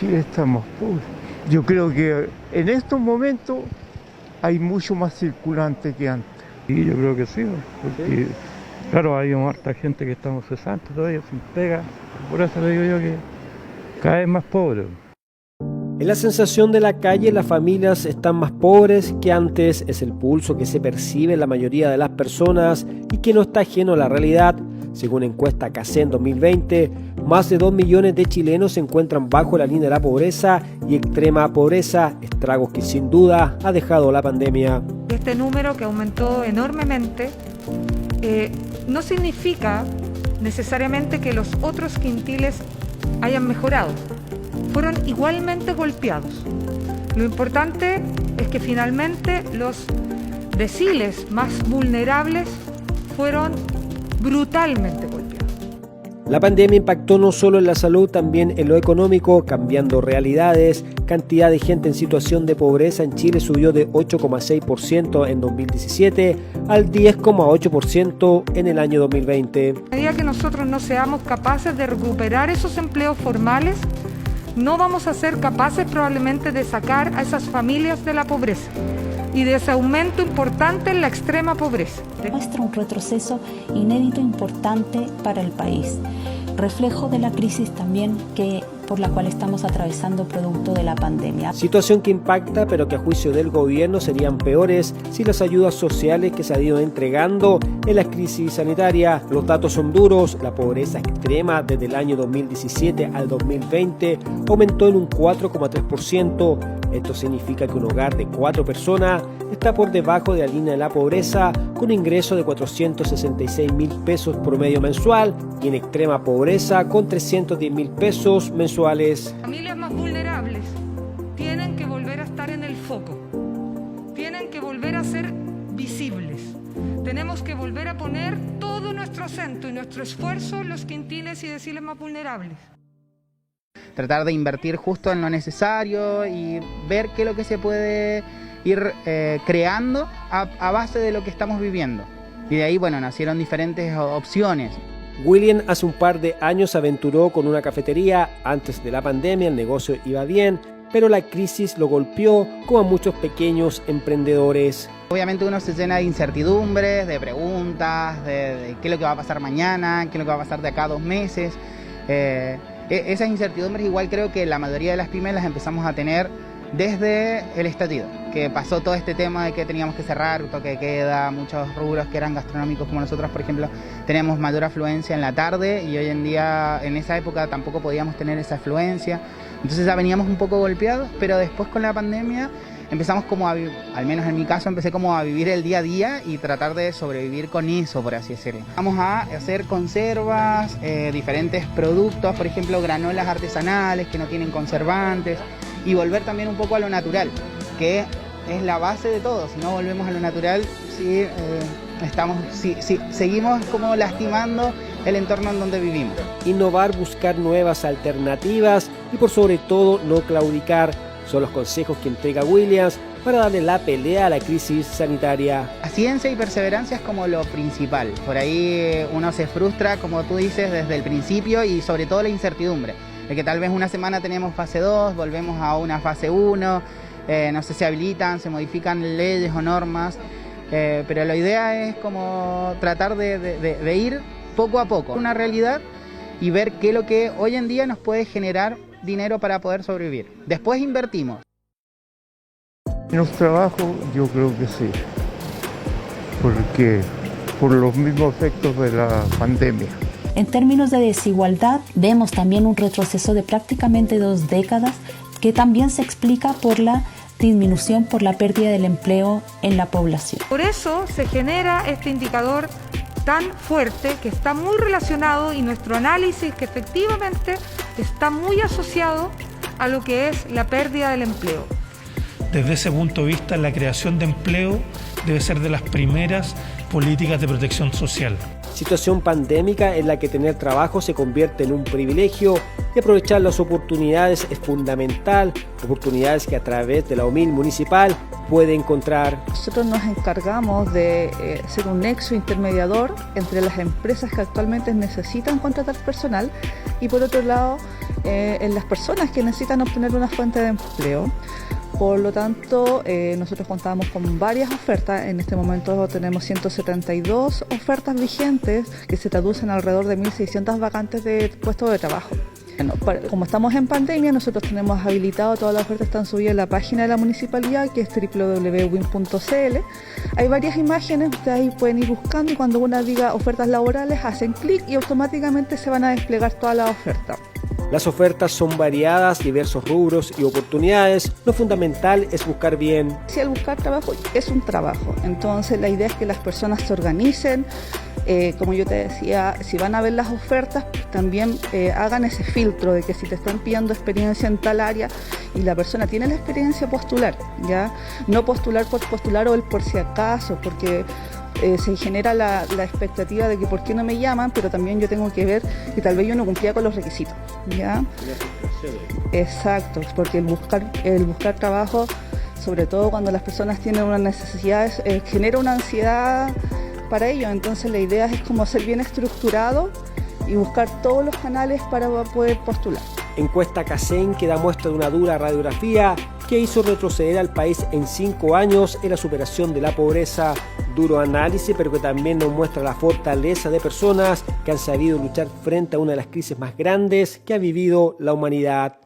Chile está más pobre. Yo creo que en estos momentos hay mucho más circulante que antes. Sí, yo creo que sí, porque claro, hay harta gente que estamos cesantes todavía sin pega, por eso le digo yo que cada vez más pobre. En la sensación de la calle, las familias están más pobres que antes, es el pulso que se percibe en la mayoría de las personas y que no está ajeno a la realidad. Según encuesta CACEN 2020, más de 2 millones de chilenos se encuentran bajo la línea de la pobreza y extrema pobreza, estragos que sin duda ha dejado la pandemia. Este número que aumentó enormemente no significa necesariamente que los otros quintiles hayan mejorado. Fueron igualmente golpeados. Lo importante es que finalmente los deciles más vulnerables fueron brutalmente golpeados. La pandemia impactó no solo en la salud, también en lo económico, cambiando realidades. Cantidad de gente en situación de pobreza en Chile subió de 8,6% en 2017 al 10,8% en el año 2020. A medida que nosotros no seamos capaces de recuperar esos empleos formales, no vamos a ser capaces probablemente de sacar a esas familias de la pobreza y de ese aumento importante en la extrema pobreza. Muestra un retroceso inédito importante para el país, reflejo de la crisis también por la cual estamos atravesando producto de la pandemia. Situación que impacta, pero que a juicio del gobierno serían peores si las ayudas sociales que se han ido entregando en la crisis sanitaria. Los datos son duros, la pobreza extrema desde el año 2017 al 2020 aumentó en un 4,3%. Esto significa que un hogar de 4 personas está por debajo de la línea de la pobreza, con un ingreso de 466.000 pesos promedio mensual y en extrema pobreza con 310.000 pesos mensuales. Familias más vulnerables tienen que volver a estar en el foco, tienen que volver a ser visibles. Tenemos que volver a poner todo nuestro acento y nuestro esfuerzo en los quintiles y deciles más vulnerables. Tratar de invertir justo en lo necesario y ver qué es lo que se puede ir creando a base de lo que estamos viviendo. Y de ahí, bueno, nacieron diferentes opciones. William hace un par de años se aventuró con una cafetería. Antes de la pandemia el negocio iba bien, pero la crisis lo golpeó como a muchos pequeños emprendedores. Obviamente uno se llena de incertidumbres, de preguntas, de qué es lo que va a pasar mañana, qué es lo que va a pasar de acá a 2 meses. Esas incertidumbres igual creo que la mayoría de las pymes las empezamos a tener desde el estallido, que pasó todo este tema de que teníamos que cerrar, toque de queda, muchos rubros que eran gastronómicos como nosotros, por ejemplo, tenemos mayor afluencia en la tarde y hoy en día, en esa época tampoco podíamos tener esa afluencia, entonces ya veníamos un poco golpeados, pero después con la pandemia empezamos como al menos en mi caso, empecé como a vivir el día a día y tratar de sobrevivir con eso, por así decirlo. Vamos a hacer conservas, diferentes productos, por ejemplo, granolas artesanales que no tienen conservantes y volver también un poco a lo natural, que es la base de todo. Si no volvemos a lo natural, seguimos como lastimando el entorno en donde vivimos. Innovar, buscar nuevas alternativas y por sobre todo no claudicar. Son los consejos que entrega Williams para darle la pelea a la crisis sanitaria. La ciencia y perseverancia es como lo principal. Por ahí uno se frustra, como tú dices, desde el principio y sobre todo la incertidumbre. De que tal vez una semana tenemos fase 2, volvemos a una fase 1, no sé, se habilitan, se modifican leyes o normas, pero la idea es como tratar de ir poco a poco. Una realidad y ver qué es lo que hoy en día nos puede generar dinero para poder sobrevivir. Después invertimos. Menos trabajo, yo creo que sí, porque por los mismos efectos de la pandemia. En términos de desigualdad, vemos también un retroceso de prácticamente 2 décadas que también se explica por la disminución por la pérdida del empleo en la población. Por eso se genera este indicador tan fuerte que está muy relacionado y nuestro análisis que efectivamente está muy asociado a lo que es la pérdida del empleo. Desde ese punto de vista, la creación de empleo debe ser de las primeras políticas de protección social. situación pandémica en la que tener trabajo se convierte en un privilegio y aprovechar las oportunidades es fundamental, oportunidades que a través de la OMIL municipal puede encontrar. Nosotros nos encargamos de ser un nexo intermediador entre las empresas que actualmente necesitan contratar personal y por otro lado en las personas que necesitan obtener una fuente de empleo. Por lo tanto, nosotros contamos con varias ofertas. En este momento tenemos 172 ofertas vigentes que se traducen alrededor de 1.600 vacantes de puestos de trabajo. Bueno, como estamos en pandemia, nosotros tenemos habilitado, todas las ofertas están subidas en la página de la municipalidad, que es www.win.cl. Hay varias imágenes, ustedes ahí pueden ir buscando y cuando una diga ofertas laborales, hacen clic y automáticamente se van a desplegar todas las ofertas. Las ofertas son variadas, diversos rubros y oportunidades. Lo fundamental es buscar bien. Si el buscar trabajo es un trabajo, entonces la idea es que las personas se organicen. Como yo te decía, si van a ver las ofertas, pues también hagan ese filtro de que si te están pidiendo experiencia en tal área y la persona tiene la experiencia, postular, ¿ya? No postular por postular o el por si acaso, porque se genera la expectativa de que por qué no me llaman, pero también yo tengo que ver que tal vez yo no cumplía con los requisitos, ¿ya? Exacto, porque el buscar trabajo, sobre todo cuando las personas tienen unas necesidades, genera una ansiedad para ello. Entonces la idea es como ser bien estructurado y buscar todos los canales para poder postular. Encuesta CACEN que da muestra de una dura radiografía que hizo retroceder al país en 5 años en la superación de la pobreza. Duro análisis, pero que también nos muestra la fortaleza de personas que han sabido luchar frente a una de las crisis más grandes que ha vivido la humanidad.